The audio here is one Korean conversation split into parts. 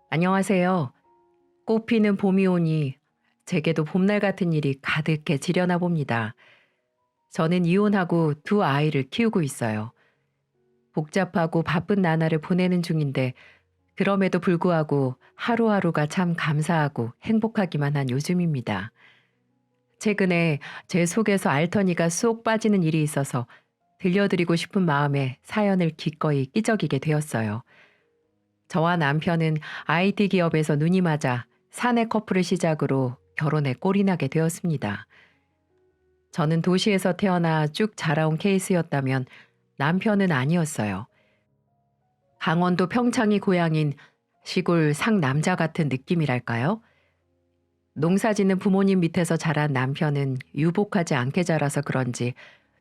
안녕하세요. 꽃피는 봄이 오니 제게도 봄날 같은 일이 가득해지려나 봅니다. 저는 이혼하고 두 아이를 키우고 있어요. 복잡하고 바쁜 나날을 보내는 중인데 그럼에도 불구하고 하루하루가 참 감사하고 행복하기만 한 요즘입니다. 최근에 제 속에서 알터니가 쏙 빠지는 일이 있어서 들려드리고 싶은 마음에 사연을 기꺼이 끼적이게 되었어요. 저와 남편은 IT 기업에서 눈이 맞아 사내 커플을 시작으로 결혼에 꼴이 나게 되었습니다. 저는 도시에서 태어나 쭉 자라온 케이스였다면 남편은 아니었어요. 강원도 평창이 고향인 시골 상남자 같은 느낌이랄까요? 농사 짓는 부모님 밑에서 자란 남편은 유복하지 않게 자라서 그런지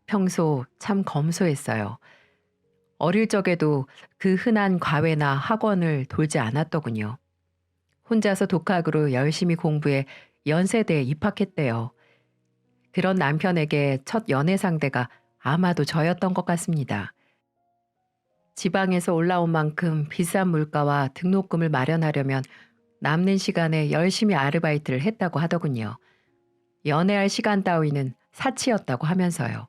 평소 참 검소했어요. 어릴 적에도 그 흔한 과외나 학원을 돌지 않았더군요. 혼자서 독학으로 열심히 공부해 연세대에 입학했대요. 그런 남편에게 첫 연애 상대가 아마도 저였던 것 같습니다. 지방에서 올라온 만큼 비싼 물가와 등록금을 마련하려면 남는 시간에 열심히 아르바이트를 했다고 하더군요. 연애할 시간 따위는 사치였다고 하면서요.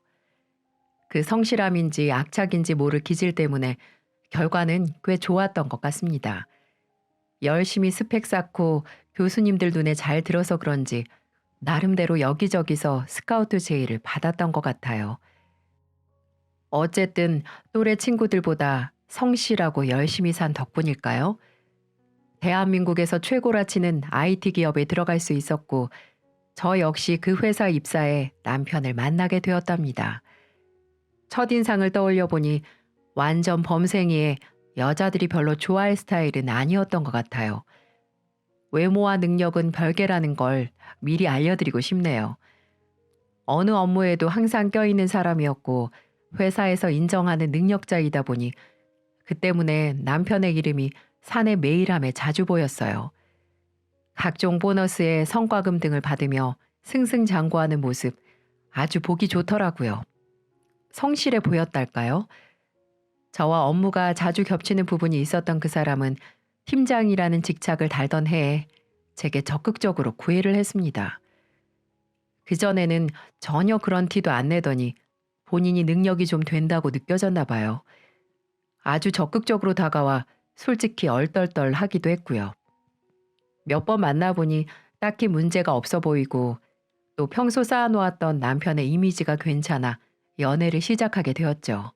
그 성실함인지 악착인지 모를 기질 때문에 결과는 꽤 좋았던 것 같습니다. 열심히 스펙 쌓고 교수님들 눈에 잘 들어서 그런지 나름대로 여기저기서 스카우트 제의를 받았던 것 같아요. 어쨌든 또래 친구들보다 성실하고 열심히 산 덕분일까요? 대한민국에서 최고라 치는 IT 기업에 들어갈 수 있었고 저 역시 그 회사 입사에 남편을 만나게 되었답니다. 첫인상을 떠올려 보니 완전 범생이에 여자들이 별로 좋아할 스타일은 아니었던 것 같아요. 외모와 능력은 별개라는 걸 미리 알려드리고 싶네요. 어느 업무에도 항상 껴있는 사람이었고 회사에서 인정하는 능력자이다 보니 그 때문에 남편의 이름이 사내 메일함에 자주 보였어요. 각종 보너스에 성과금 등을 받으며 승승장구하는 모습 아주 보기 좋더라고요. 성실해 보였달까요? 저와 업무가 자주 겹치는 부분이 있었던 그 사람은 팀장이라는 직책을 달던 해에 제게 적극적으로 구애를 했습니다. 그전에는 전혀 그런 티도 안 내더니 본인이 능력이 좀 된다고 느껴졌나 봐요. 아주 적극적으로 다가와 솔직히 얼떨떨 하기도 했고요. 몇 번 만나보니 딱히 문제가 없어 보이고 또 평소 쌓아놓았던 남편의 이미지가 괜찮아 연애를 시작하게 되었죠.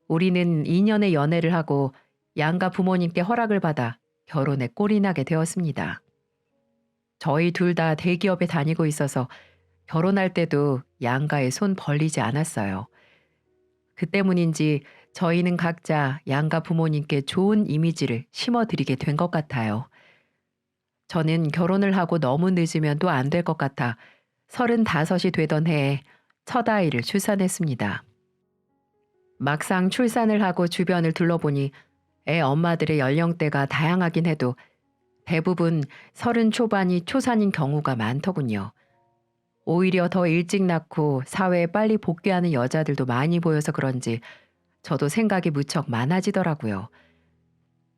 우리는 2년의 연애를 하고 양가 부모님께 허락을 받아 결혼에 꼴이 나게 되었습니다. 저희 둘 다 대기업에 다니고 있어서 결혼할 때도 양가에 손 벌리지 않았어요. 그 때문인지 저희는 각자 양가 부모님께 좋은 이미지를 심어드리게 된 것 같아요. 저는 결혼을 하고 너무 늦으면 또 안 될 것 같아 35이 되던 해에 첫 아이를 출산했습니다. 막상 출산을 하고 주변을 둘러보니 애 엄마들의 연령대가 다양하긴 해도 대부분 30 초반이 초산인 경우가 많더군요. 오히려 더 일찍 낳고 사회에 빨리 복귀하는 여자들도 많이 보여서 그런지 저도 생각이 무척 많아지더라고요.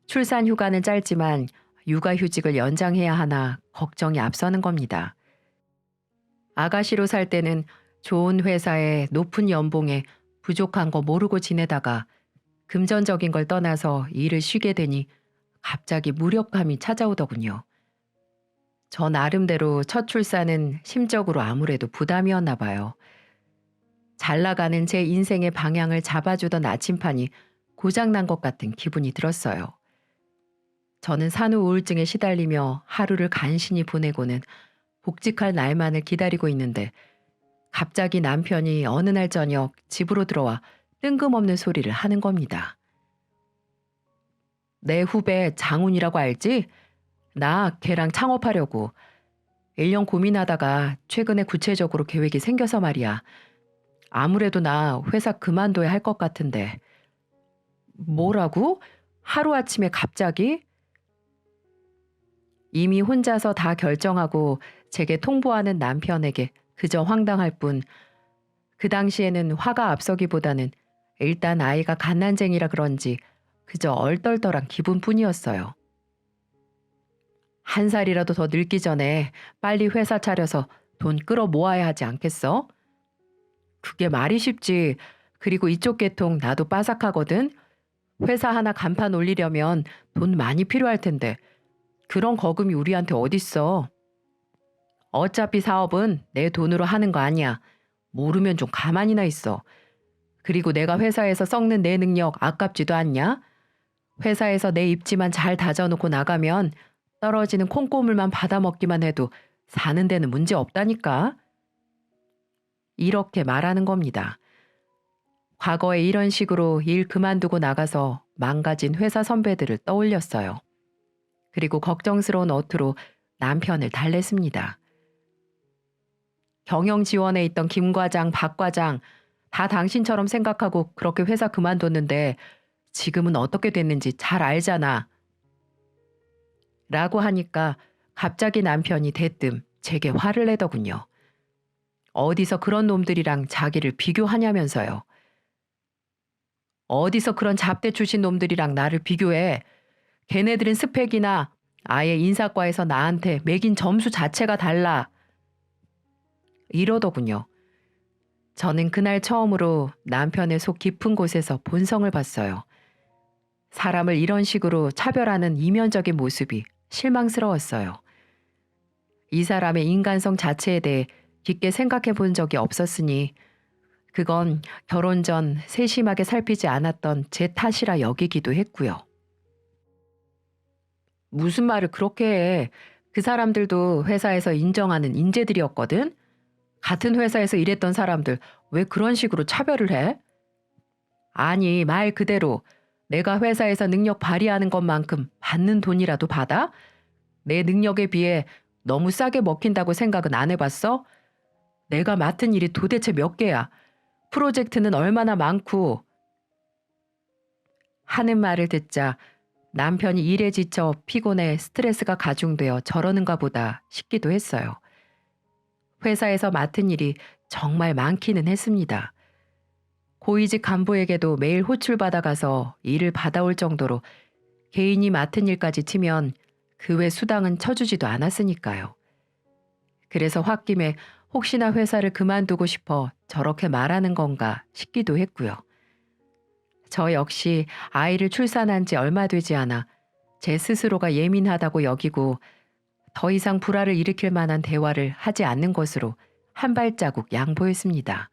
출산 휴가는 짧지만 육아휴직을 연장해야 하나 걱정이 앞서는 겁니다. 아가씨로 살 때는 좋은 회사에 높은 연봉에 부족한 거 모르고 지내다가 금전적인 걸 떠나서 일을 쉬게 되니 갑자기 무력감이 찾아오더군요. 저 나름대로 첫 출산은 심적으로 아무래도 부담이었나 봐요. 잘 나가는 제 인생의 방향을 잡아주던 나침판이 고장난 것 같은 기분이 들었어요. 저는 산후 우울증에 시달리며 하루를 간신히 보내고는 복직할 날만을 기다리고 있는데 갑자기 남편이 어느 날 저녁 집으로 들어와 뜬금없는 소리를 하는 겁니다. 내 후배 장훈이라고 알지? 나 걔랑 창업하려고 1년 고민하다가 최근에 구체적으로 계획이 생겨서 말이야. 아무래도 나 회사 그만둬야 할 것 같은데. 뭐라고? 하루아침에 갑자기? 이미 혼자서 다 결정하고 제게 통보하는 남편에게 그저 황당할 뿐, 그 당시에는 화가 앞서기보다는 일단 아이가 갓난쟁이라 그런지 그저 얼떨떨한 기분뿐이었어요. 한 살이라도 더 늙기 전에 빨리 회사 차려서 돈 끌어 모아야 하지 않겠어? 그게 말이 쉽지. 그리고 이쪽 계통 나도 빠삭하거든. 회사 하나 간판 올리려면 돈 많이 필요할 텐데 그런 거금이 우리한테 어딨어. 어차피 사업은 내 돈으로 하는 거 아니야. 모르면 좀 가만히나 있어. 그리고 내가 회사에서 썩는 내 능력 아깝지도 않냐? 회사에서 내 입지만 잘 다져놓고 나가면 떨어지는 콩고물만 받아먹기만 해도 사는 데는 문제 없다니까. 이렇게 말하는 겁니다. 과거에 이런 식으로 일 그만두고 나가서 망가진 회사 선배들을 떠올렸어요. 그리고 걱정스러운 어투로 남편을 달랬습니다. 경영 지원에 있던 김 과장, 박 과장 다 당신처럼 생각하고 그렇게 회사 그만뒀는데 지금은 어떻게 됐는지 잘 알잖아. 라고 하니까 갑자기 남편이 대뜸 제게 화를 내더군요. 어디서 그런 놈들이랑 자기를 비교하냐면서요. 어디서 그런 잡대 출신 놈들이랑 나를 비교해. 걔네들은 스펙이나 아예 인사과에서 나한테 매긴 점수 자체가 달라. 이러더군요. 저는 그날 처음으로 남편의 속 깊은 곳에서 본성을 봤어요. 사람을 이런 식으로 차별하는 이면적인 모습이 실망스러웠어요. 이 사람의 인간성 자체에 대해 깊게 생각해 본 적이 없었으니 그건 결혼 전 세심하게 살피지 않았던 제 탓이라 여기기도 했고요. 무슨 말을 그렇게 해. 그 사람들도 회사에서 인정하는 인재들이었거든. 같은 회사에서 일했던 사람들 왜 그런 식으로 차별을 해? 아니, 말 그대로 내가 회사에서 능력 발휘하는 것만큼 받는 돈이라도 받아? 내 능력에 비해 너무 싸게 먹힌다고 생각은 안 해봤어? 내가 맡은 일이 도대체 몇 개야? 프로젝트는 얼마나 많고. 하는 말을 듣자 남편이 일에 지쳐 피곤해 스트레스가 가중되어 저러는가 보다 싶기도 했어요. 회사에서 맡은 일이 정말 많기는 했습니다. 고위직 간부에게도 매일 호출받아가서 일을 받아올 정도로 개인이 맡은 일까지 치면 그 외 수당은 쳐주지도 않았으니까요. 그래서 홧김에 혹시나 회사를 그만두고 싶어 저렇게 말하는 건가 싶기도 했고요. 저 역시 아이를 출산한 지 얼마 되지 않아 제 스스로가 예민하다고 여기고 더 이상 불화를 일으킬 만한 대화를 하지 않는 것으로 한 발자국 양보했습니다.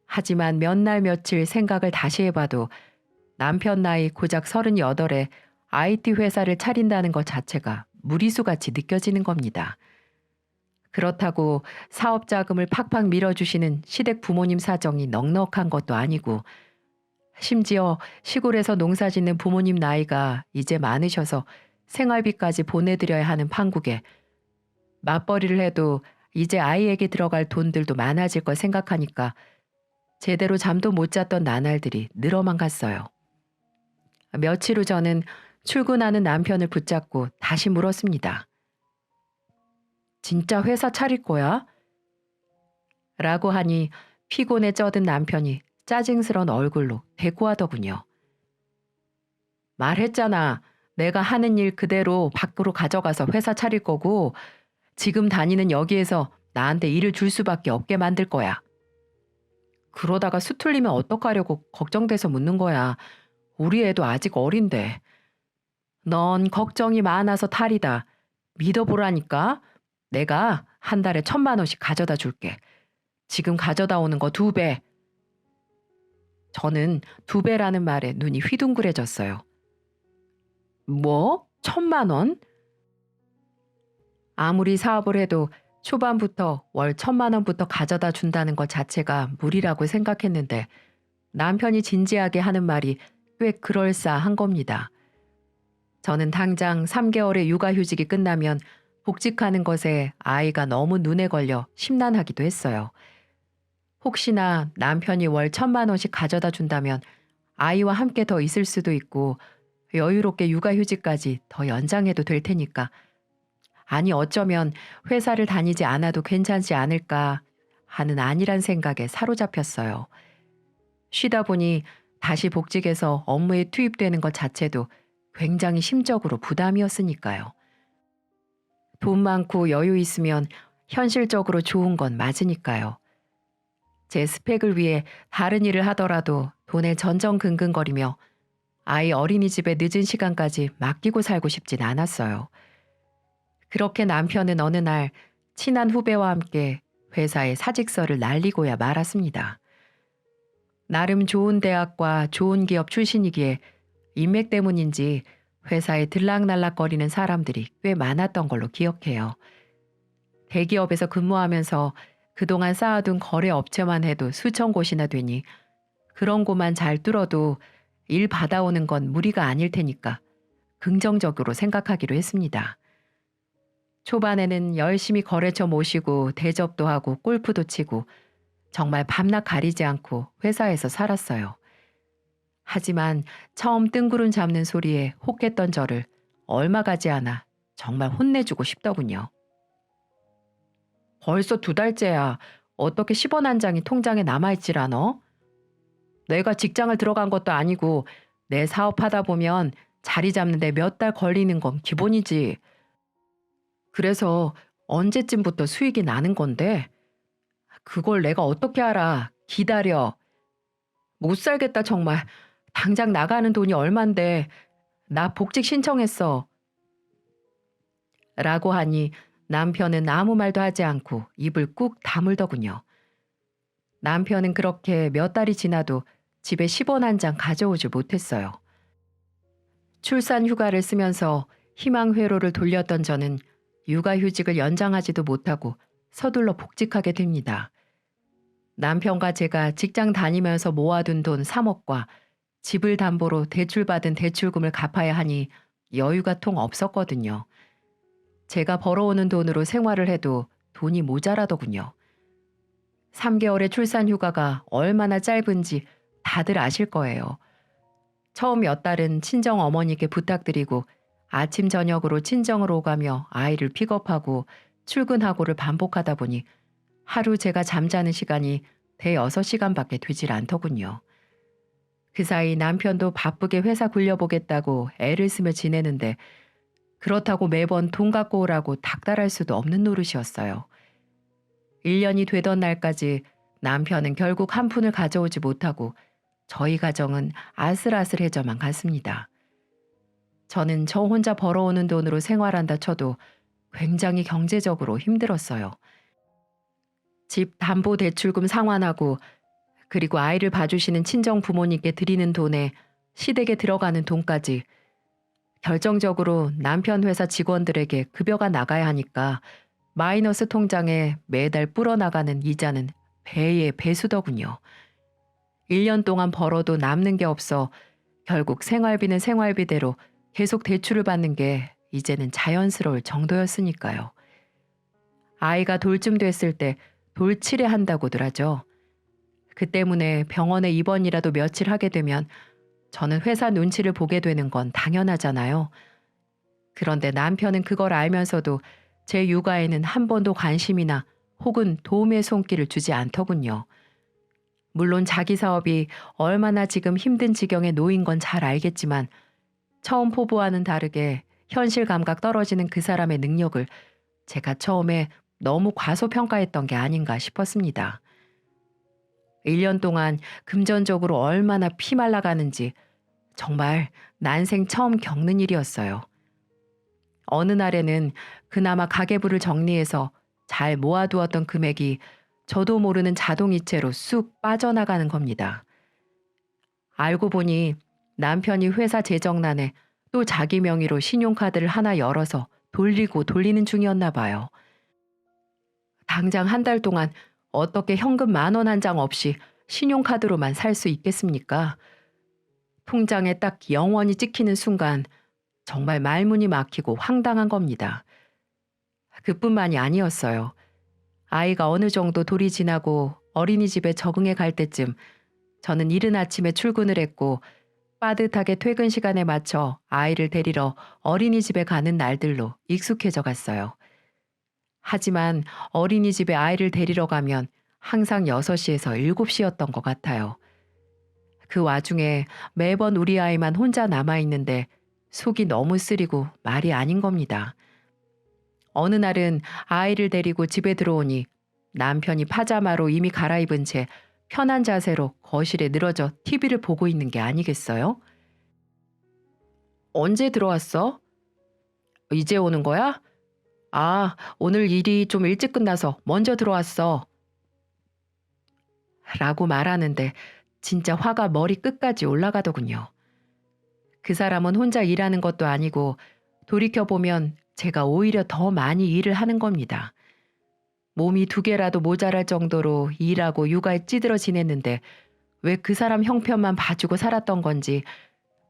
하지만 몇 날 며칠 생각을 다시 해봐도 남편 나이 고작 38에 IT 회사를 차린다는 것 자체가 무리수같이 느껴지는 겁니다. 그렇다고 사업 자금을 팍팍 밀어주시는 시댁 부모님 사정이 넉넉한 것도 아니고 심지어 시골에서 농사 짓는 부모님 나이가 이제 많으셔서 생활비까지 보내드려야 하는 판국에 맞벌이를 해도 이제 아이에게 들어갈 돈들도 많아질 걸 생각하니까 제대로 잠도 못 잤던 나날들이 늘어만 갔어요. 며칠 후 저는 출근하는 남편을 붙잡고 다시 물었습니다. 진짜 회사 차릴 거야? 라고 하니 피곤에 쩌든 남편이 짜증스러운 얼굴로 대꾸하더군요. 말했잖아. 내가 하는 일 그대로 밖으로 가져가서 회사 차릴 거고 지금 다니는 여기에서 나한테 일을 줄 수밖에 없게 만들 거야. 그러다가 수틀리면 어떡하려고 걱정돼서 묻는 거야. 우리 애도 아직 어린데. 넌 걱정이 많아서 탈이다. 믿어보라니까. 내가 한 달에 1,000만 원씩 가져다 줄게. 지금 가져다 오는 거 2배. 저는 2배라는 말에 눈이 휘둥그레졌어요. 뭐? 1,000만 원? 아무리 사업을 해도 초반부터 월 1,000만 원부터 가져다 준다는 것 자체가 무리라고 생각했는데 남편이 진지하게 하는 말이 꽤 그럴싸한 겁니다. 저는 당장 3개월의 육아휴직이 끝나면 복직하는 것에 아이가 너무 눈에 걸려 심란하기도 했어요. 혹시나 남편이 월 1,000만 원씩 가져다 준다면 아이와 함께 더 있을 수도 있고 여유롭게 육아휴직까지 더 연장해도 될 테니까 아니 어쩌면 회사를 다니지 않아도 괜찮지 않을까 하는 안일한 생각에 사로잡혔어요. 쉬다 보니 다시 복직해서 업무에 투입되는 것 자체도 굉장히 심적으로 부담이었으니까요. 돈 많고 여유 있으면 현실적으로 좋은 건 맞으니까요. 제 스펙을 위해 다른 일을 하더라도 돈에 전전긍긍거리며 아이 어린이집에 늦은 시간까지 맡기고 살고 싶진 않았어요. 그렇게 남편은 어느 날 친한 후배와 함께 회사에 사직서를 날리고야 말았습니다. 나름 좋은 대학과 좋은 기업 출신이기에 인맥 때문인지 회사에 들락날락거리는 사람들이 꽤 많았던 걸로 기억해요. 대기업에서 근무하면서 그동안 쌓아둔 거래 업체만 해도 수천 곳이나 되니 그런 곳만 잘 뚫어도 일 받아오는 건 무리가 아닐 테니까 긍정적으로 생각하기로 했습니다. 초반에는 열심히 거래처 모시고 대접도 하고 골프도 치고 정말 밤낮 가리지 않고 회사에서 살았어요. 하지만 처음 뜬구름 잡는 소리에 혹했던 저를 얼마 가지 않아 정말 혼내주고 싶더군요. 벌써 2달째야. 어떻게 10원 한 장이 통장에 남아있질 않아? 내가 직장을 들어간 것도 아니고 내 사업하다 보면 자리 잡는데 몇 달 걸리는 건 기본이지. 그래서 언제쯤부터 수익이 나는 건데? 그걸 내가 어떻게 알아? 기다려. 못 살겠다 정말. 당장 나가는 돈이 얼만데 나 복직 신청했어. 라고 하니 남편은 아무 말도 하지 않고 입을 꾹 다물더군요. 남편은 그렇게 몇 달이 지나도 집에 10원 한 장 가져오지 못했어요. 출산 휴가를 쓰면서 희망 회로를 돌렸던 저는 육아휴직을 연장하지도 못하고 서둘러 복직하게 됩니다. 남편과 제가 직장 다니면서 모아둔 돈 3억과 집을 담보로 대출받은 대출금을 갚아야 하니 여유가 통 없었거든요. 제가 벌어오는 돈으로 생활을 해도 돈이 모자라더군요. 3개월의 출산 휴가가 얼마나 짧은지 다들 아실 거예요. 처음 몇 달은 친정 어머니께 부탁드리고 아침 저녁으로 친정을 오가며 아이를 픽업하고 출근하고를 반복하다 보니 하루 제가 잠자는 시간이 대여섯 시간밖에 되질 않더군요. 그 사이 남편도 바쁘게 회사 굴려보겠다고 애를 쓰며 지내는데 그렇다고 매번 돈 갖고 오라고 닥달할 수도 없는 노릇이었어요. 1년이 되던 날까지 남편은 결국 한 푼을 가져오지 못하고 저희 가정은 아슬아슬해져만 갔습니다. 저는 저 혼자 벌어오는 돈으로 생활한다 쳐도 굉장히 경제적으로 힘들었어요. 집 담보 대출금 상환하고 그리고 아이를 봐주시는 친정 부모님께 드리는 돈에 시댁에 들어가는 돈까지 결정적으로 남편 회사 직원들에게 급여가 나가야 하니까 마이너스 통장에 매달 불어나가는 이자는 배의 배수더군요. 1년 동안 벌어도 남는 게 없어 결국 생활비는 생활비대로 계속 대출을 받는 게 이제는 자연스러울 정도였으니까요. 아이가 돌쯤 됐을 때 돌치레 한다고들 하죠. 그 때문에 병원에 입원이라도 며칠 하게 되면 저는 회사 눈치를 보게 되는 건 당연하잖아요. 그런데 남편은 그걸 알면서도 제 육아에는 한 번도 관심이나 혹은 도움의 손길을 주지 않더군요. 물론 자기 사업이 얼마나 지금 힘든 지경에 놓인 건 잘 알겠지만 처음 포부와는 다르게 현실 감각 떨어지는 그 사람의 능력을 제가 처음에 너무 과소평가했던 게 아닌가 싶었습니다. 1년 동안 금전적으로 얼마나 피말라가는지 정말 난생 처음 겪는 일이었어요. 어느 날에는 그나마 가계부를 정리해서 잘 모아두었던 금액이 저도 모르는 자동이체로 쑥 빠져나가는 겁니다. 알고 보니 남편이 회사 재정난에 또 자기 명의로 신용카드를 하나 열어서 돌리고 돌리는 중이었나 봐요. 당장 한 달 동안 어떻게 현금 10,000원 한 장 없이 신용카드로만 살 수 있겠습니까? 통장에 딱 영원히 찍히는 순간 정말 말문이 막히고 황당한 겁니다. 그뿐만이 아니었어요. 아이가 어느 정도 돌이 지나고 어린이집에 적응해 갈 때쯤 저는 이른 아침에 출근을 했고 빠듯하게 퇴근 시간에 맞춰 아이를 데리러 어린이집에 가는 날들로 익숙해져 갔어요. 하지만 어린이집에 아이를 데리러 가면 항상 6시에서 7시였던 것 같아요. 그 와중에 매번 우리 아이만 혼자 남아있는데 속이 너무 쓰리고 말이 아닌 겁니다. 어느 날은 아이를 데리고 집에 들어오니 남편이 파자마로 이미 갈아입은 채 편한 자세로 거실에 늘어져 TV를 보고 있는 게 아니겠어요? 언제 들어왔어? 이제 오는 거야? 아, 오늘 일이 좀 일찍 끝나서 먼저 들어왔어. 라고 말하는데 진짜 화가 머리 끝까지 올라가더군요. 그 사람은 혼자 일하는 것도 아니고 돌이켜보면 제가 오히려 더 많이 일을 하는 겁니다. 몸이 두 개라도 모자랄 정도로 일하고 육아에 찌들어 지냈는데 왜 그 사람 형편만 봐주고 살았던 건지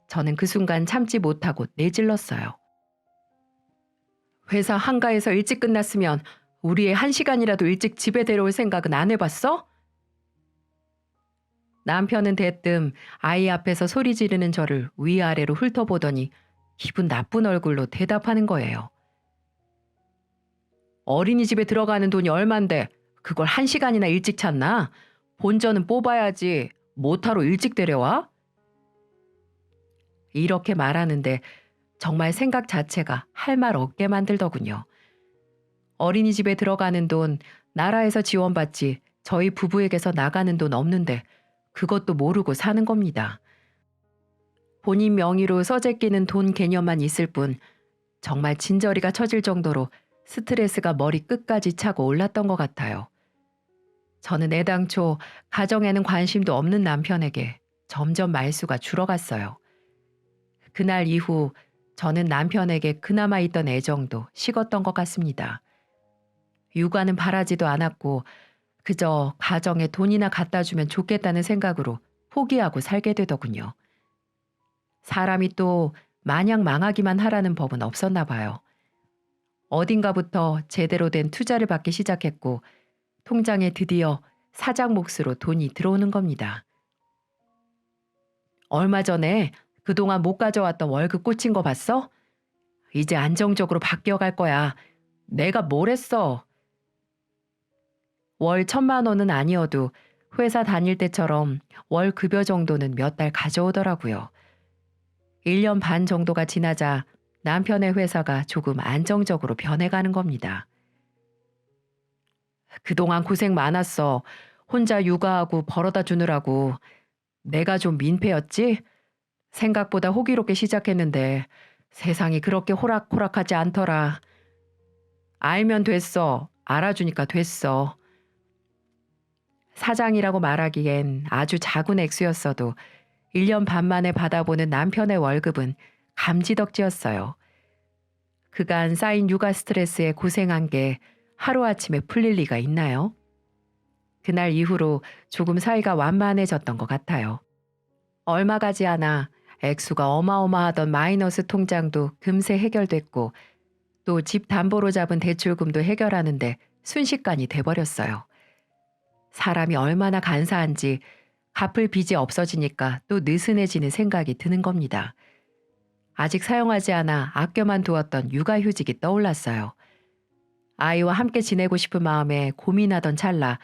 저는 그 순간 참지 못하고 내질렀어요. 회사 한가해서 일찍 끝났으면 우리 애 1시간이라도 일찍 집에 데려올 생각은 안 해봤어? 남편은 대뜸 아이 앞에서 소리 지르는 저를 위아래로 훑어보더니 기분 나쁜 얼굴로 대답하는 거예요. 어린이집에 들어가는 돈이 얼만데 그걸 1시간이나 일찍 찾나? 본전은 뽑아야지. 뭐하러 일찍 데려와? 이렇게 말하는데 정말 생각 자체가 할 말 없게 만들더군요. 어린이집에 들어가는 돈 나라에서 지원받지 저희 부부에게서 나가는 돈 없는데 그것도 모르고 사는 겁니다. 본인 명의로 써재 끼는 돈 개념만 있을 뿐 정말 진저리가 처질 정도로 스트레스가 머리 끝까지 차고 올랐던 것 같아요. 저는 애당초 가정에는 관심도 없는 남편에게 점점 말수가 줄어갔어요. 그날 이후 저는 남편에게 그나마 있던 애정도 식었던 것 같습니다. 육아는 바라지도 않았고 그저 가정에 돈이나 갖다 주면 좋겠다는 생각으로 포기하고 살게 되더군요. 사람이 또 마냥 망하기만 하라는 법은 없었나 봐요. 어딘가부터 제대로 된 투자를 받기 시작했고 통장에 드디어 사장 몫으로 돈이 들어오는 겁니다. 얼마 전에 그동안 못 가져왔던 월급 꽂힌 거 봤어? 이제 안정적으로 바뀌어갈 거야. 내가 뭘 했어? 월 1,000만 원은 아니어도 회사 다닐 때처럼 월 급여 정도는 몇 달 가져오더라고요. 1년 반 정도가 지나자 남편의 회사가 조금 안정적으로 변해가는 겁니다. 그동안 고생 많았어. 혼자 육아하고 벌어다 주느라고. 내가 좀 민폐였지? 생각보다 호기롭게 시작했는데 세상이 그렇게 호락호락하지 않더라. 알면 됐어. 알아주니까 됐어. 사장이라고 말하기엔 아주 작은 액수였어도 1년 반 만에 받아보는 남편의 월급은 감지덕지였어요. 그간 쌓인 육아 스트레스에 고생한 게 하루아침에 풀릴 리가 있나요? 그날 이후로 조금 사이가 완만해졌던 것 같아요. 얼마 가지 않아 액수가 어마어마하던 마이너스 통장도 금세 해결됐고 또 집 담보로 잡은 대출금도 해결하는데 순식간이 돼버렸어요. 사람이 얼마나 간사한지 갚을 빚이 없어지니까 또 느슨해지는 생각이 드는 겁니다. 아직 사용하지 않아 아껴만 두었던 육아휴직이 떠올랐어요. 아이와 함께 지내고 싶은 마음에 고민하던 찰나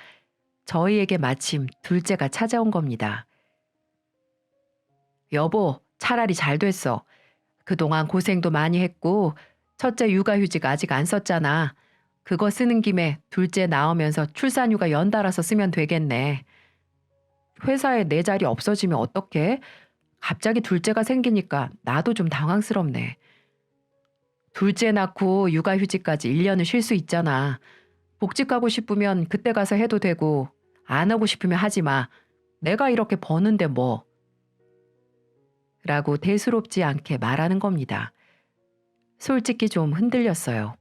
저희에게 마침 둘째가 찾아온 겁니다. 여보, 차라리 잘 됐어. 그동안 고생도 많이 했고 첫째 육아휴직 아직 안 썼잖아. 그거 쓰는 김에 둘째 낳으면서 출산휴가 연달아서 쓰면 되겠네. 회사에 내 자리 없어지면 어떡해? 갑자기 둘째가 생기니까 나도 좀 당황스럽네. 둘째 낳고 육아휴직까지 1년은 쉴 수 있잖아. 복직 가고 싶으면 그때 가서 해도 되고 안 하고 싶으면 하지 마. 내가 이렇게 버는데 뭐. 라고 대수롭지 않게 말하는 겁니다. 솔직히 좀 흔들렸어요.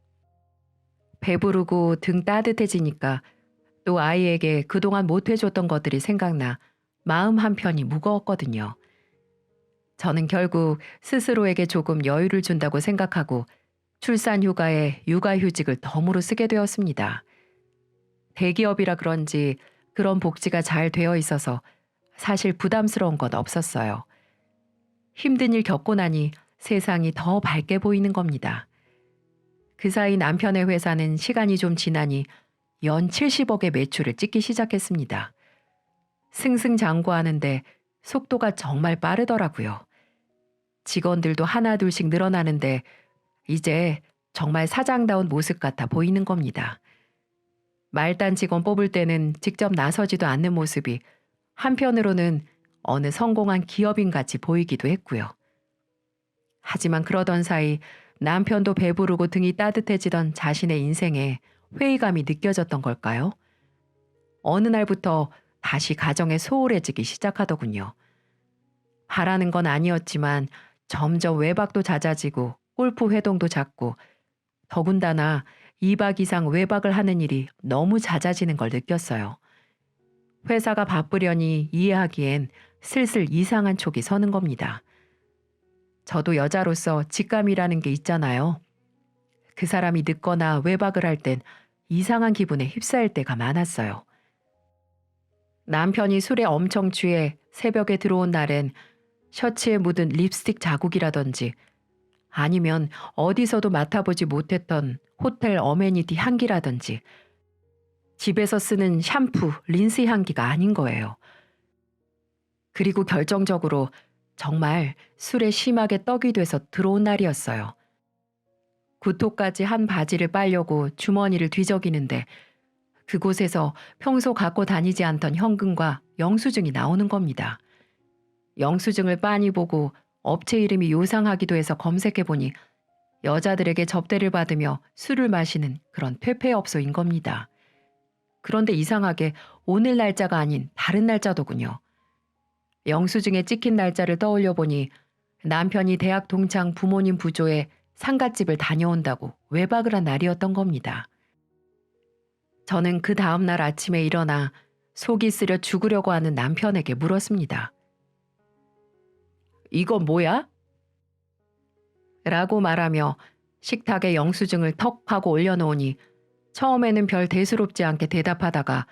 배부르고 등 따뜻해지니까 또 아이에게 그동안 못 해줬던 것들이 생각나 마음 한편이 무거웠거든요. 저는 결국 스스로에게 조금 여유를 준다고 생각하고 출산 휴가에 육아휴직을 덤으로 쓰게 되었습니다. 대기업이라 그런지 그런 복지가 잘 되어 있어서 사실 부담스러운 건 없었어요. 힘든 일 겪고 나니 세상이 더 밝게 보이는 겁니다. 그 사이 남편의 회사는 시간이 좀 지나니 연 70억의 매출을 찍기 시작했습니다. 승승장구하는데 속도가 정말 빠르더라고요. 직원들도 하나 둘씩 늘어나는데 이제 정말 사장다운 모습 같아 보이는 겁니다. 말단 직원 뽑을 때는 직접 나서지도 않는 모습이 한편으로는 어느 성공한 기업인 같이 보이기도 했고요. 하지만 그러던 사이 남편도 배부르고 등이 따뜻해지던 자신의 인생에 회의감이 느껴졌던 걸까요? 어느 날부터 다시 가정에 소홀해지기 시작하더군요. 바라는 건 아니었지만 점점 외박도 잦아지고 골프 회동도 잦고 더군다나 2박 이상 외박을 하는 일이 너무 잦아지는 걸 느꼈어요. 회사가 바쁘려니 이해하기엔 슬슬 이상한 촉이 서는 겁니다. 저도 여자로서 직감이라는 게 있잖아요. 그 사람이 늦거나 외박을 할 땐 이상한 기분에 휩싸일 때가 많았어요. 남편이 술에 엄청 취해 새벽에 들어온 날엔 셔츠에 묻은 립스틱 자국이라든지 아니면 어디서도 맡아보지 못했던 호텔 어메니티 향기라든지 집에서 쓰는 샴푸, 린스 향기가 아닌 거예요. 그리고 결정적으로 정말 술에 심하게 떡이 돼서 들어온 날이었어요. 구토까지 한 바지를 빨려고 주머니를 뒤적이는데 그곳에서 평소 갖고 다니지 않던 현금과 영수증이 나오는 겁니다. 영수증을 빤히 보고 업체 이름이 요상하기도 해서 검색해보니 여자들에게 접대를 받으며 술을 마시는 그런 퇴폐업소인 겁니다. 그런데 이상하게 오늘 날짜가 아닌 다른 날짜더군요. 영수증에 찍힌 날짜를 떠올려 보니 남편이 대학 동창 부모님 부조에 상갓집을 다녀온다고 외박을 한 날이었던 겁니다. 저는 그 다음날 아침에 일어나 속이 쓰려 죽으려고 하는 남편에게 물었습니다. 이건 뭐야? 라고 말하며 식탁에 영수증을 턱 하고 올려놓으니 처음에는 별 대수롭지 않게 대답하다가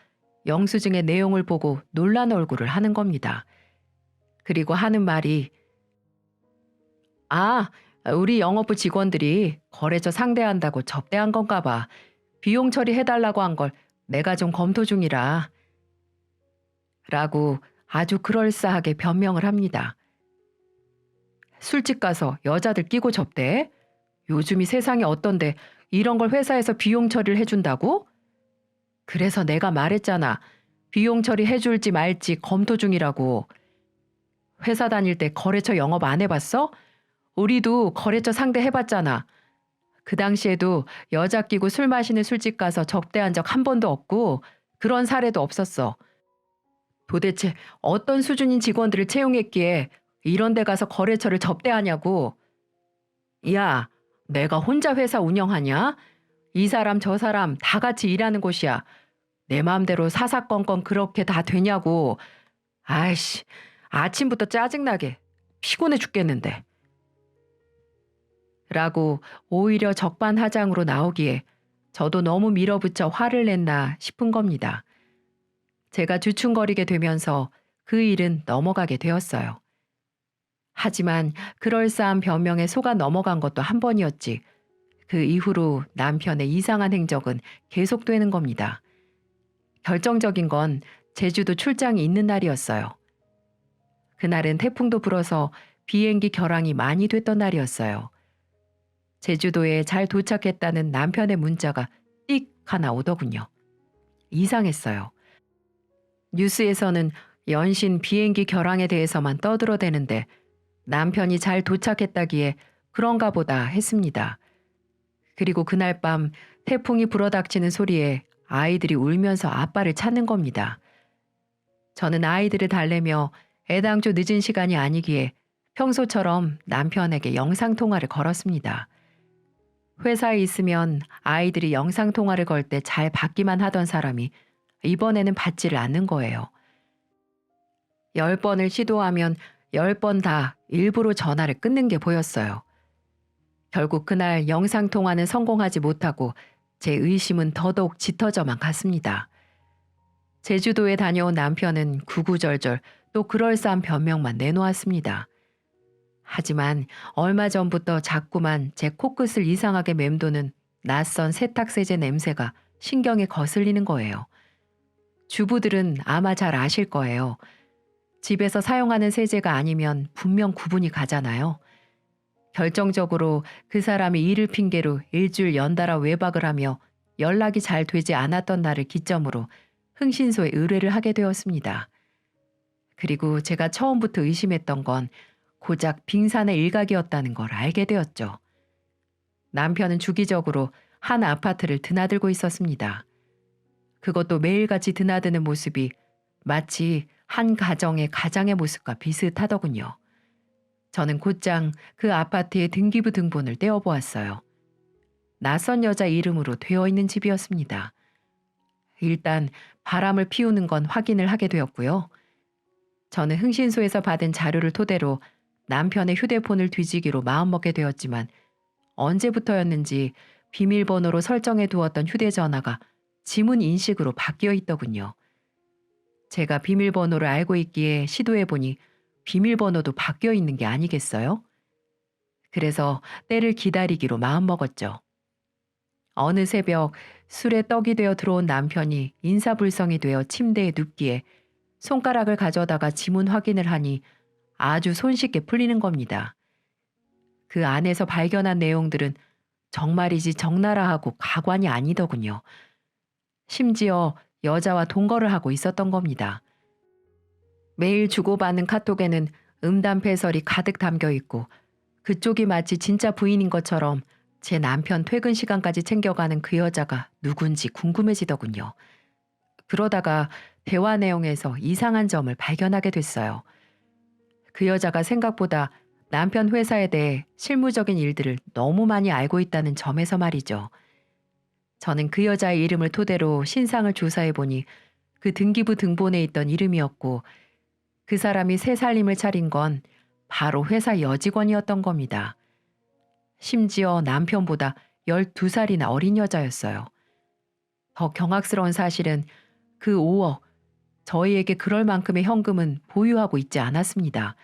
영수증의 내용을 보고 놀란 얼굴을 하는 겁니다. 그리고 하는 말이 아, 우리 영업부 직원들이 거래처 상대한다고 접대한 건가 봐. 비용 처리해달라고 한 걸 내가 좀 검토 중이라. 라고 아주 그럴싸하게 변명을 합니다. 술집 가서 여자들 끼고 접대? 요즘이 세상이 어떤데 이런 걸 회사에서 비용 처리를 해준다고? 그래서 내가 말했잖아. 비용 처리해줄지 말지 검토 중이라고. 회사 다닐 때 거래처 영업 안 해봤어? 우리도 거래처 상대 해봤잖아. 그 당시에도 여자 끼고 술 마시는 술집 가서 접대한 적 한 번도 없고 그런 사례도 없었어. 도대체 어떤 수준인 직원들을 채용했기에 이런 데 가서 거래처를 접대하냐고. 야, 내가 혼자 회사 운영하냐? 이 사람 저 사람 다 같이 일하는 곳이야. 내 마음대로 사사건건 그렇게 다 되냐고. 아이씨, 아침부터 짜증나게 피곤해 죽겠는데. 라고 오히려 적반하장으로 나오기에 저도 너무 밀어붙여 화를 냈나 싶은 겁니다. 제가 주춤거리게 되면서 그 일은 넘어가게 되었어요. 하지만 그럴싸한 변명에 속아 넘어간 것도 한 번이었지. 그 이후로 남편의 이상한 행적은 계속되는 겁니다. 결정적인 건 제주도 출장이 있는 날이었어요. 그날은 태풍도 불어서 비행기 결항이 많이 됐던 날이었어요. 제주도에 잘 도착했다는 남편의 문자가 띡 하나 오더군요. 이상했어요. 뉴스에서는 연신 비행기 결항에 대해서만 떠들어대는데 남편이 잘 도착했다기에 그런가 보다 했습니다. 그리고 그날 밤 태풍이 불어닥치는 소리에 아이들이 울면서 아빠를 찾는 겁니다. 저는 아이들을 달래며 애당초 늦은 시간이 아니기에 평소처럼 남편에게 영상통화를 걸었습니다. 회사에 있으면 아이들이 영상통화를 걸 때 잘 받기만 하던 사람이 이번에는 받지를 않는 거예요. 10번을 시도하면 10번 다 일부러 전화를 끊는 게 보였어요. 결국 그날 영상통화는 성공하지 못하고 제 의심은 더더욱 짙어져만 갔습니다. 제주도에 다녀온 남편은 구구절절 또 그럴싸한 변명만 내놓았습니다. 하지만 얼마 전부터 자꾸만 제 코끝을 이상하게 맴도는 낯선 세탁세제 냄새가 신경에 거슬리는 거예요. 주부들은 아마 잘 아실 거예요. 집에서 사용하는 세제가 아니면 분명 구분이 가잖아요. 결정적으로 그 사람이 일을 핑계로 일주일 연달아 외박을 하며 연락이 잘 되지 않았던 날을 기점으로 흥신소에 의뢰를 하게 되었습니다. 그리고 제가 처음부터 의심했던 건 고작 빙산의 일각이었다는 걸 알게 되었죠. 남편은 주기적으로 한 아파트를 드나들고 있었습니다. 그것도 매일같이 드나드는 모습이 마치 한 가정의 가장의 모습과 비슷하더군요. 저는 곧장 그 아파트의 등기부 등본을 떼어보았어요. 낯선 여자 이름으로 되어 있는 집이었습니다. 일단 바람을 피우는 건 확인을 하게 되었고요. 저는 흥신소에서 받은 자료를 토대로 남편의 휴대폰을 뒤지기로 마음먹게 되었지만 언제부터였는지 비밀번호로 설정해 두었던 휴대전화가 지문 인식으로 바뀌어 있더군요. 제가 비밀번호를 알고 있기에 시도해보니 비밀번호도 바뀌어 있는 게 아니겠어요? 그래서 때를 기다리기로 마음먹었죠. 어느 새벽 술에 떡이 되어 들어온 남편이 인사불성이 되어 침대에 눕기에 손가락을 가져다가 지문 확인을 하니 아주 손쉽게 풀리는 겁니다. 그 안에서 발견한 내용들은 정말이지 적나라하고 가관이 아니더군요. 심지어 여자와 동거를 하고 있었던 겁니다. 매일 주고받는 카톡에는 음담패설이 가득 담겨 있고 그쪽이 마치 진짜 부인인 것처럼 제 남편 퇴근 시간까지 챙겨가는 그 여자가 누군지 궁금해지더군요. 그러다가 대화 내용에서 이상한 점을 발견하게 됐어요. 그 여자가 생각보다 남편 회사에 대해 실무적인 일들을 너무 많이 알고 있다는 점에서 말이죠. 저는 그 여자의 이름을 토대로 신상을 조사해보니 그 등기부 등본에 있던 이름이었고 그 사람이 새 살림을 차린 건 바로 회사 여직원이었던 겁니다. 심지어 남편보다 12살이나 어린 여자였어요. 더 경악스러운 사실은 그 5억, 저희에게 그럴 만큼의 현금은 보유하고 있지 않았습니다.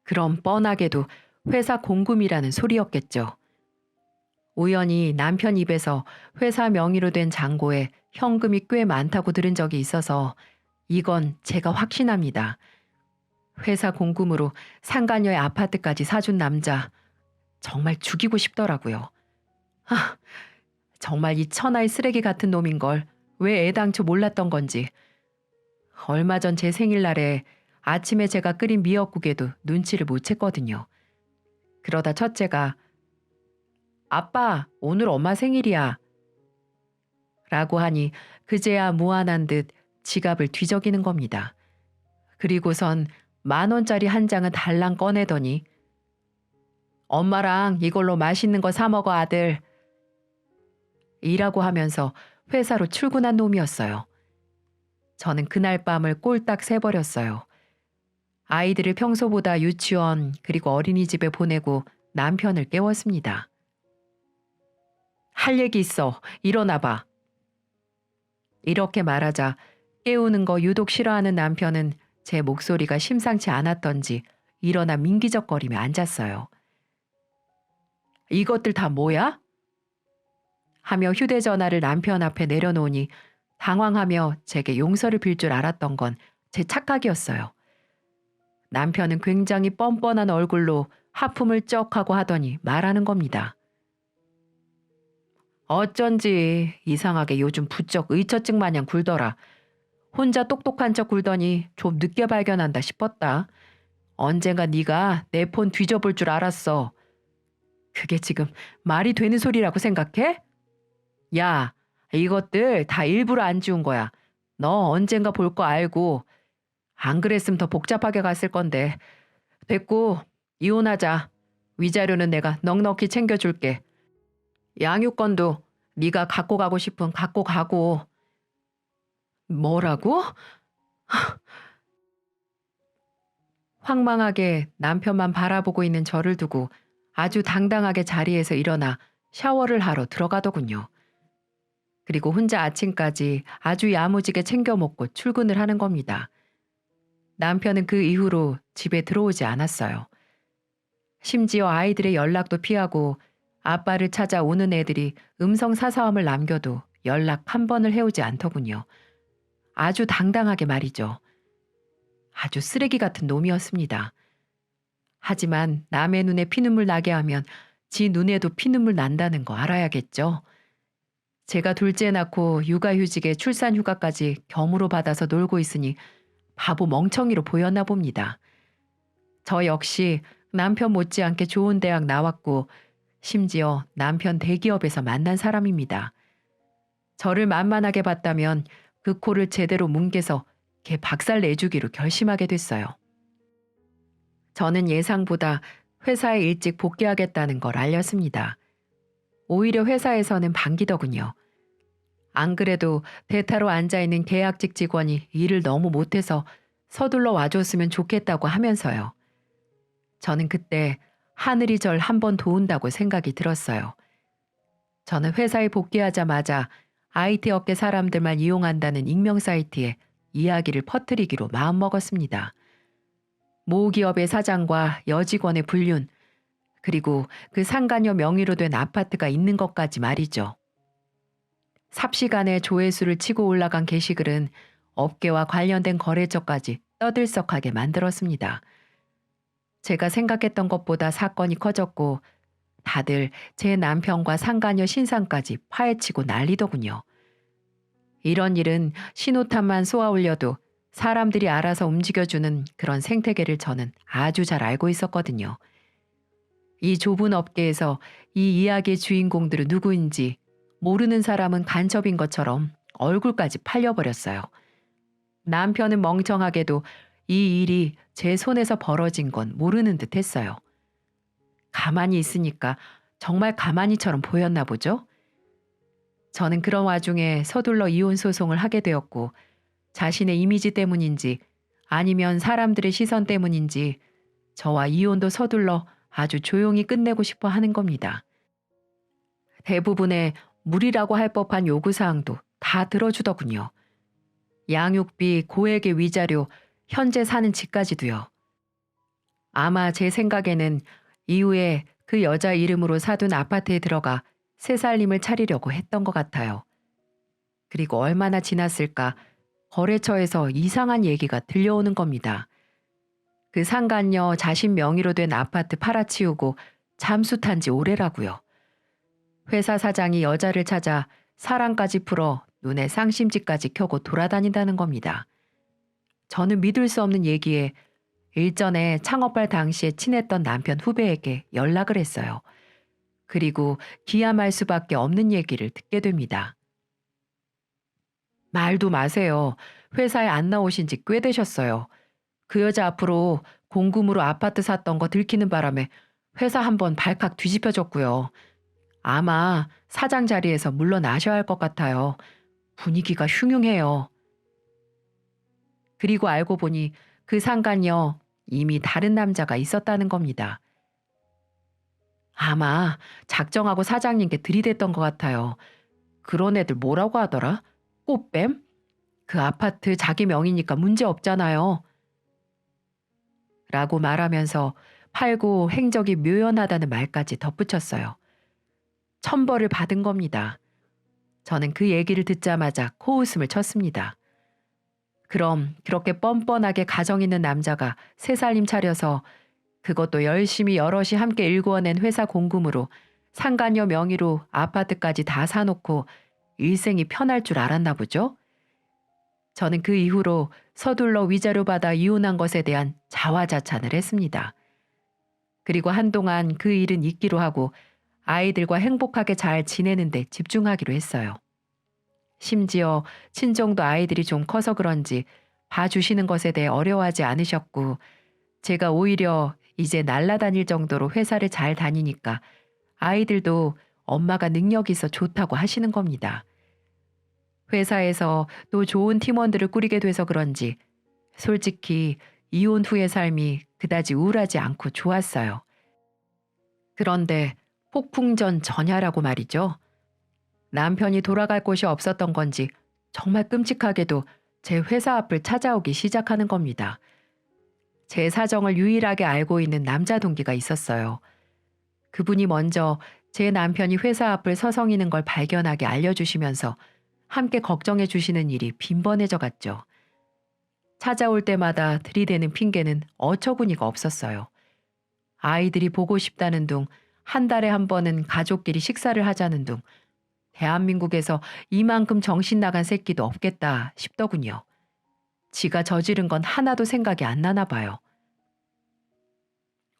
그럼 뻔하게도 회사 공금이라는 소리였겠죠. 우연히 남편 입에서 회사 명의로 된 잔고에 현금이 꽤 많다고 들은 적이 있어서 이건 제가 확신합니다. 회사 공금으로 상간녀의 아파트까지 사준 남자 정말 죽이고 싶더라고요. 정말 이 천하의 쓰레기 같은 놈인 걸 왜 애당초 몰랐던 건지. 얼마 전 제 생일날에 아침에 제가 끓인 미역국에도 눈치를 못 챘거든요. 그러다 첫째가 아빠, 오늘 엄마 생일이야. 라고 하니 그제야 무안한 듯 지갑을 뒤적이는 겁니다. 그리고선 10,000원짜리 한 장은 달랑 꺼내더니 엄마랑 이걸로 맛있는 거 사 먹어 아들. 이라고 하면서 회사로 출근한 놈이었어요. 저는 그날 밤을 꼴딱 새버렸어요. 아이들을 평소보다 유치원 그리고 어린이집에 보내고 남편을 깨웠습니다. 할 얘기 있어. 일어나 봐. 이렇게 말하자 깨우는 거 유독 싫어하는 남편은 제 목소리가 심상치 않았던지 일어나 민기적거리며 앉았어요. 이것들 다 뭐야? 하며 휴대전화를 남편 앞에 내려놓으니 당황하며 제게 용서를 빌 줄 알았던 건 제 착각이었어요. 남편은 굉장히 뻔뻔한 얼굴로 하품을 쩍 하고 하더니 말하는 겁니다. 어쩐지 이상하게 요즘 부쩍 의처증 마냥 굴더라. 혼자 똑똑한 척 굴더니 좀 늦게 발견한다 싶었다. 언젠가 네가 내 폰 뒤져볼 줄 알았어. 그게 지금 말이 되는 소리라고 생각해? 야, 이것들 다 일부러 안 지운 거야. 너 언젠가 볼 거 알고. 안 그랬으면 더 복잡하게 갔을 건데. 됐고, 이혼하자. 위자료는 내가 넉넉히 챙겨줄게. 양육권도 네가 갖고 가고 싶으면 갖고 가고. 뭐라고? 황망하게 남편만 바라보고 있는 저를 두고 아주 당당하게 자리에서 일어나 샤워를 하러 들어가더군요. 그리고 혼자 아침까지 아주 야무지게 챙겨 먹고 출근을 하는 겁니다. 남편은 그 이후로 집에 들어오지 않았어요. 심지어 아이들의 연락도 피하고 아빠를 찾아오는 애들이 음성 사서함을 남겨도 연락 한 번을 해오지 않더군요. 아주 당당하게 말이죠. 아주 쓰레기 같은 놈이었습니다. 하지만 남의 눈에 피눈물 나게 하면 지 눈에도 피눈물 난다는 거 알아야겠죠. 제가 둘째 낳고 육아휴직에 출산휴가까지 겸으로 받아서 놀고 있으니 바보 멍청이로 보였나 봅니다. 저 역시 남편 못지않게 좋은 대학 나왔고 심지어 남편 대기업에서 만난 사람입니다. 저를 만만하게 봤다면 그 코를 제대로 뭉개서 걔 박살 내주기로 결심하게 됐어요. 저는 예상보다 회사에 일찍 복귀하겠다는 걸 알렸습니다. 오히려 회사에서는 반기더군요. 안 그래도 대타로 앉아있는 계약직 직원이 일을 너무 못해서 서둘러 와줬으면 좋겠다고 하면서요. 저는 그때 하늘이 절 한 번 도운다고 생각이 들었어요. 저는 회사에 복귀하자마자 IT 업계 사람들만 이용한다는 익명 사이트에 이야기를 퍼뜨리기로 마음먹었습니다. 모기업의 사장과 여직원의 불륜, 그리고 그 상간녀 명의로 된 아파트가 있는 것까지 말이죠. 삽시간에 조회수를 치고 올라간 게시글은 업계와 관련된 거래처까지 떠들썩하게 만들었습니다. 제가 생각했던 것보다 사건이 커졌고 다들 제 남편과 상간녀 신상까지 파헤치고 난리더군요. 이런 일은 신호탄만 쏘아 올려도 사람들이 알아서 움직여주는 그런 생태계를 저는 아주 잘 알고 있었거든요. 이 좁은 업계에서 이 이야기의 주인공들은 누구인지 모르는 사람은 간첩인 것처럼 얼굴까지 팔려버렸어요. 남편은 멍청하게도 이 일이 제 손에서 벌어진 건 모르는 듯 했어요. 가만히 있으니까 정말 가만히처럼 보였나 보죠? 저는 그런 와중에 서둘러 이혼 소송을 하게 되었고 자신의 이미지 때문인지 아니면 사람들의 시선 때문인지 저와 이혼도 서둘러 아주 조용히 끝내고 싶어 하는 겁니다. 대부분의 무리라고 할 법한 요구사항도 다 들어주더군요. 양육비, 고액의 위자료, 현재 사는 집까지도요. 아마 제 생각에는 이후에 그 여자 이름으로 사둔 아파트에 들어가 새 살림을 차리려고 했던 것 같아요. 그리고 얼마나 지났을까 거래처에서 이상한 얘기가 들려오는 겁니다. 그 상간녀 자신 명의로 된 아파트 팔아치우고 잠수 탄 지 오래라고요. 회사 사장이 여자를 찾아 사랑까지 풀어 눈에 쌍심지까지 켜고 돌아다닌다는 겁니다. 저는 믿을 수 없는 얘기에 일전에 창업할 당시에 친했던 남편 후배에게 연락을 했어요. 그리고 기함할 수밖에 없는 얘기를 듣게 됩니다. 말도 마세요. 회사에 안 나오신 지 꽤 되셨어요. 그 여자 앞으로 공금으로 아파트 샀던 거 들키는 바람에 회사 한번 발칵 뒤집혀졌고요. 아마 사장 자리에서 물러나셔야 할 것 같아요. 분위기가 흉흉해요. 그리고 알고 보니 그 상간녀 이미 다른 남자가 있었다는 겁니다. 아마 작정하고 사장님께 들이댔던 것 같아요. 그런 애들 뭐라고 하더라? 꽃뱀? 그 아파트 자기 명의니까 문제 없잖아요. 라고 말하면서 팔고 행적이 묘연하다는 말까지 덧붙였어요. 천벌을 받은 겁니다. 저는 그 얘기를 듣자마자 코웃음을 쳤습니다. 그럼 그렇게 뻔뻔하게 가정 있는 남자가 새 살림 차려서 그것도 열심히 여럿이 함께 일구어낸 회사 공금으로 상간녀 명의로 아파트까지 다 사놓고 일생이 편할 줄 알았나 보죠? 저는 그 이후로 서둘러 위자료 받아 이혼한 것에 대한 자화자찬을 했습니다. 그리고 한동안 그 일은 잊기로 하고 아이들과 행복하게 잘 지내는 데 집중하기로 했어요. 심지어 친정도 아이들이 좀 커서 그런지 봐주시는 것에 대해 어려워하지 않으셨고 제가 오히려 이제 날아다닐 정도로 회사를 잘 다니니까 아이들도 엄마가 능력 있어 좋다고 하시는 겁니다. 회사에서 또 좋은 팀원들을 꾸리게 돼서 그런지 솔직히 이혼 후의 삶이 그다지 우울하지 않고 좋았어요. 그런데 폭풍전 전야라고 말이죠. 남편이 돌아갈 곳이 없었던 건지 정말 끔찍하게도 제 회사 앞을 찾아오기 시작하는 겁니다. 제 사정을 유일하게 알고 있는 남자 동기가 있었어요. 그분이 먼저 제 남편이 회사 앞을 서성이는 걸 발견하게 알려주시면서 함께 걱정해 주시는 일이 빈번해져 갔죠. 찾아올 때마다 들이대는 핑계는 어처구니가 없었어요. 아이들이 보고 싶다는 둥, 한 달에 한 번은 가족끼리 식사를 하자는 둥, 대한민국에서 이만큼 정신 나간 새끼도 없겠다 싶더군요. 지가 저지른 건 하나도 생각이 안 나나 봐요.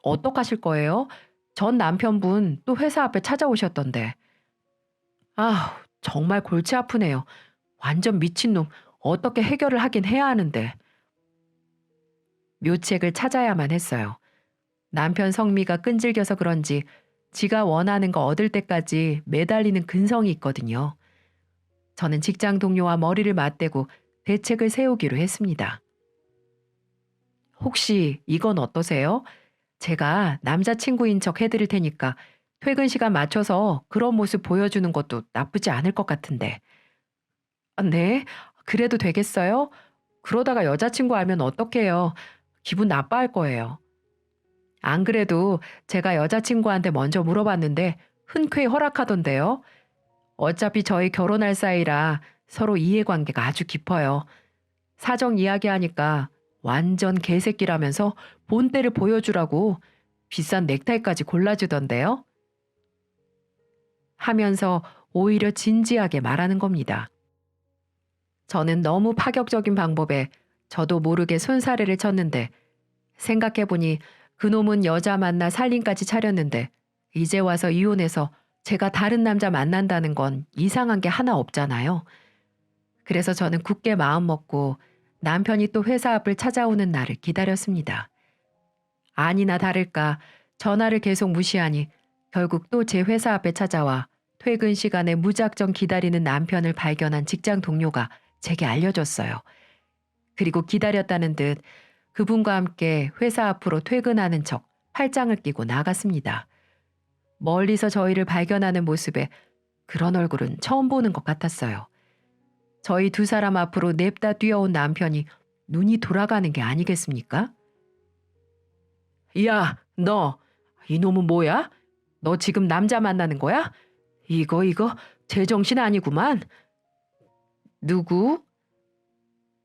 어떡하실 거예요? 전 남편분 또 회사 앞에 찾아오셨던데. 아, 정말 골치 아프네요. 완전 미친놈. 어떻게 해결을 하긴 해야 하는데. 묘책을 찾아야만 했어요. 남편 성미가 끈질겨서 그런지 지가 원하는 거 얻을 때까지 매달리는 근성이 있거든요. 저는 직장 동료와 머리를 맞대고 대책을 세우기로 했습니다. 혹시 이건 어떠세요? 제가 남자친구인 척 해드릴 테니까 퇴근 시간 맞춰서 그런 모습 보여주는 것도 나쁘지 않을 것 같은데. 아, 네? 그래도 되겠어요? 그러다가 여자친구 알면 어떡해요? 기분 나빠할 거예요. 안 그래도 제가 여자친구한테 먼저 물어봤는데 흔쾌히 허락하던데요. 어차피 저희 결혼할 사이라 서로 이해관계가 아주 깊어요. 사정 이야기하니까 완전 개새끼라면서 본때를 보여주라고 비싼 넥타이까지 골라주던데요. 하면서 오히려 진지하게 말하는 겁니다. 저는 너무 파격적인 방법에 저도 모르게 손사래를 쳤는데 생각해보니 그놈은 여자 만나 살림까지 차렸는데 이제 와서 이혼해서 제가 다른 남자 만난다는 건 이상한 게 하나 없잖아요. 그래서 저는 굳게 마음먹고 남편이 또 회사 앞을 찾아오는 날을 기다렸습니다. 아니나 다를까 전화를 계속 무시하니 결국 또 제 회사 앞에 찾아와 퇴근 시간에 무작정 기다리는 남편을 발견한 직장 동료가 제게 알려줬어요. 그리고 기다렸다는 듯 그분과 함께 회사 앞으로 퇴근하는 척 팔짱을 끼고 나갔습니다. 멀리서 저희를 발견하는 모습에 그런 얼굴은 처음 보는 것 같았어요. 저희 두 사람 앞으로 냅다 뛰어온 남편이 눈이 돌아가는 게 아니겠습니까? 야, 너, 이놈은 뭐야? 너 지금 남자 만나는 거야? 이거, 제정신 아니구만. 누구?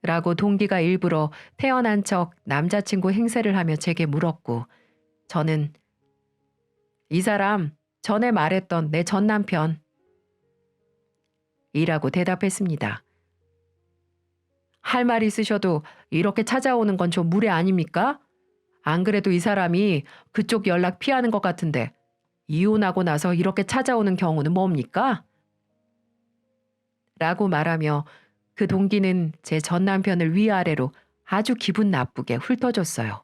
라고 동기가 일부러 태어난 척 남자친구 행세를 하며 제게 물었고, 저는 이 사람 전에 말했던 내 전 남편 이라고 대답했습니다. 할 말 있으셔도 이렇게 찾아오는 건 좀 무례 아닙니까? 안 그래도 이 사람이 그쪽 연락 피하는 것 같은데 이혼하고 나서 이렇게 찾아오는 경우는 뭡니까? 라고 말하며 그 동기는 제 전 남편을 위아래로 아주 기분 나쁘게 훑어줬어요.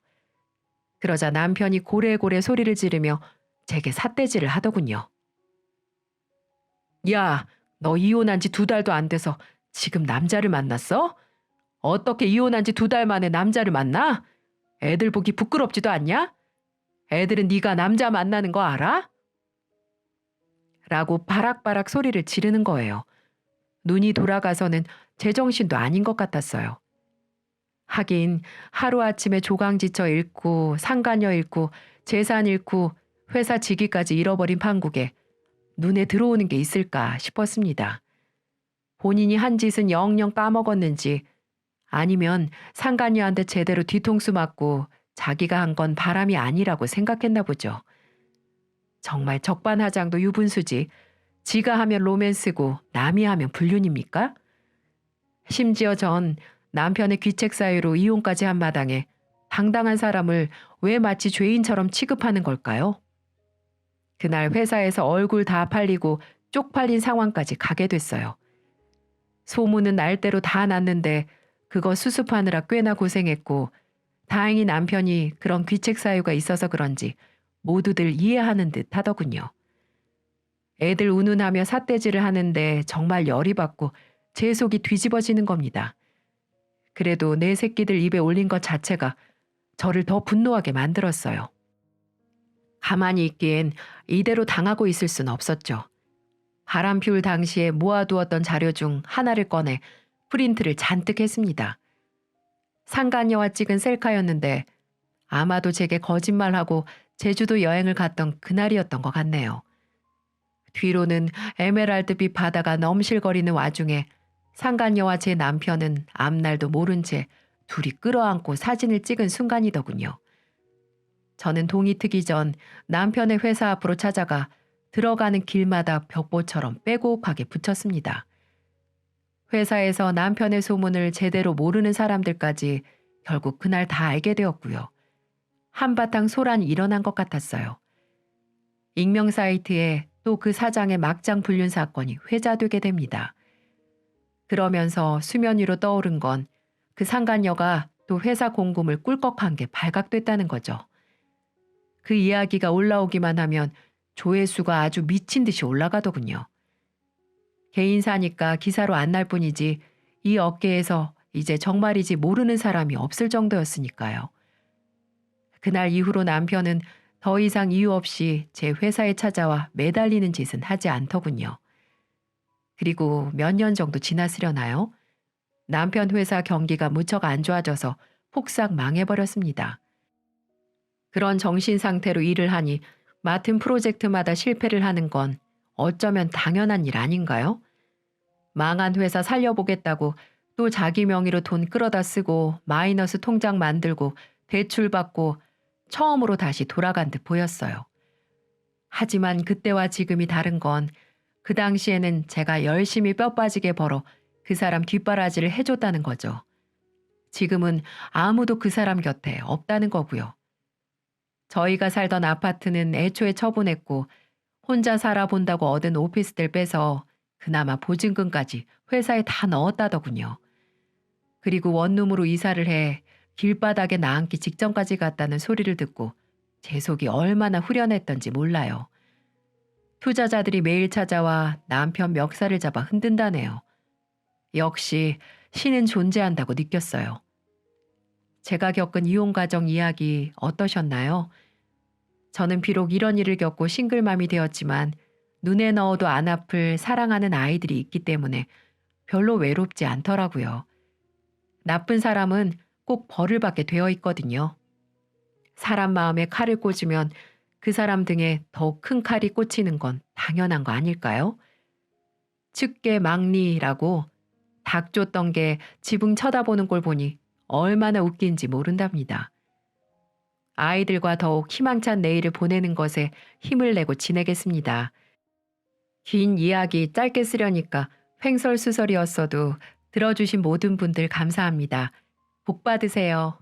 그러자 남편이 고래고래 소리를 지르며 제게 삿대질을 하더군요. 야, 너 이혼한 지 2달도 안 돼서 지금 남자를 만났어? 어떻게 이혼한 지 2달 만에 남자를 만나? 애들 보기 부끄럽지도 않냐? 애들은 네가 남자 만나는 거 알아? 라고 바락바락 소리를 지르는 거예요. 눈이 돌아가서는 제정신도 아닌 것 같았어요. 하긴 하루아침에 조강지처 잃고 상간녀 잃고 재산 잃고 회사 직위까지 잃어버린 판국에 눈에 들어오는 게 있을까 싶었습니다. 본인이 한 짓은 영영 까먹었는지 아니면 상간녀한테 제대로 뒤통수 맞고 자기가 한 건 바람이 아니라고 생각했나 보죠. 정말 적반하장도 유분수지 지가 하면 로맨스고 남이 하면 불륜입니까? 심지어 전 남편의 귀책 사유로 이혼까지 한 마당에 당당한 사람을 왜 마치 죄인처럼 취급하는 걸까요? 그날 회사에서 얼굴 다 팔리고 쪽팔린 상황까지 가게 됐어요. 소문은 날대로 다 났는데 그거 수습하느라 꽤나 고생했고 다행히 남편이 그런 귀책 사유가 있어서 그런지 모두들 이해하는 듯 하더군요. 애들 운운하며 삿대질을 하는데 정말 열이 받고 제 속이 뒤집어지는 겁니다. 그래도 내 새끼들 입에 올린 것 자체가 저를 더 분노하게 만들었어요. 가만히 있기엔 이대로 당하고 있을 순 없었죠. 바람 피울 당시에 모아두었던 자료 중 하나를 꺼내 프린트를 잔뜩 했습니다. 상간녀와 찍은 셀카였는데 아마도 제게 거짓말하고 제주도 여행을 갔던 그날이었던 것 같네요. 뒤로는 에메랄드빛 바다가 넘실거리는 와중에 상간녀와 제 남편은 앞날도 모른 채 둘이 끌어안고 사진을 찍은 순간이더군요. 저는 동이 트기 전 남편의 회사 앞으로 찾아가 들어가는 길마다 벽보처럼 빼곡하게 붙였습니다. 회사에서 남편의 소문을 제대로 모르는 사람들까지 결국 그날 다 알게 되었고요. 한바탕 소란이 일어난 것 같았어요. 익명 사이트에 또 그 사장의 막장 불륜 사건이 회자되게 됩니다. 그러면서 수면 위로 떠오른 건 그 상간녀가 또 회사 공금을 꿀꺽한 게 발각됐다는 거죠. 그 이야기가 올라오기만 하면 조회수가 아주 미친 듯이 올라가더군요. 개인사니까 기사로 안 날 뿐이지 이 업계에서 이제 정말이지 모르는 사람이 없을 정도였으니까요. 그날 이후로 남편은 더 이상 이유 없이 제 회사에 찾아와 매달리는 짓은 하지 않더군요. 그리고 몇 년 정도 지났으려나요? 남편 회사 경기가 무척 안 좋아져서 폭삭 망해버렸습니다. 그런 정신 상태로 일을 하니 맡은 프로젝트마다 실패를 하는 건 어쩌면 당연한 일 아닌가요? 망한 회사 살려보겠다고 또 자기 명의로 돈 끌어다 쓰고 마이너스 통장 만들고 대출 받고 처음으로 다시 돌아간 듯 보였어요. 하지만 그때와 지금이 다른 건 그 당시에는 제가 열심히 뼈 빠지게 벌어 그 사람 뒷바라지를 해줬다는 거죠. 지금은 아무도 그 사람 곁에 없다는 거고요. 저희가 살던 아파트는 애초에 처분했고 혼자 살아본다고 얻은 오피스텔 빼서 그나마 보증금까지 회사에 다 넣었다더군요. 그리고 원룸으로 이사를 해 길바닥에 나앉기 직전까지 갔다는 소리를 듣고 제 속이 얼마나 후련했던지 몰라요. 투자자들이 매일 찾아와 남편 멱살을 잡아 흔든다네요. 역시 신은 존재한다고 느꼈어요. 제가 겪은 이혼 가정 이야기 어떠셨나요? 저는 비록 이런 일을 겪고 싱글맘이 되었지만 눈에 넣어도 안 아플 사랑하는 아이들이 있기 때문에 별로 외롭지 않더라고요. 나쁜 사람은 꼭 벌을 받게 되어 있거든요. 사람 마음에 칼을 꽂으면 그 사람 등에 더욱 큰 칼이 꽂히는 건 당연한 거 아닐까요? 측계 막리라고 닭 쫓던 게 지붕 쳐다보는 꼴 보니 얼마나 웃긴지 모른답니다. 아이들과 더욱 희망찬 내일을 보내는 것에 힘을 내고 지내겠습니다. 긴 이야기 짧게 쓰려니까 횡설수설이었어도 들어주신 모든 분들 감사합니다. 복 받으세요.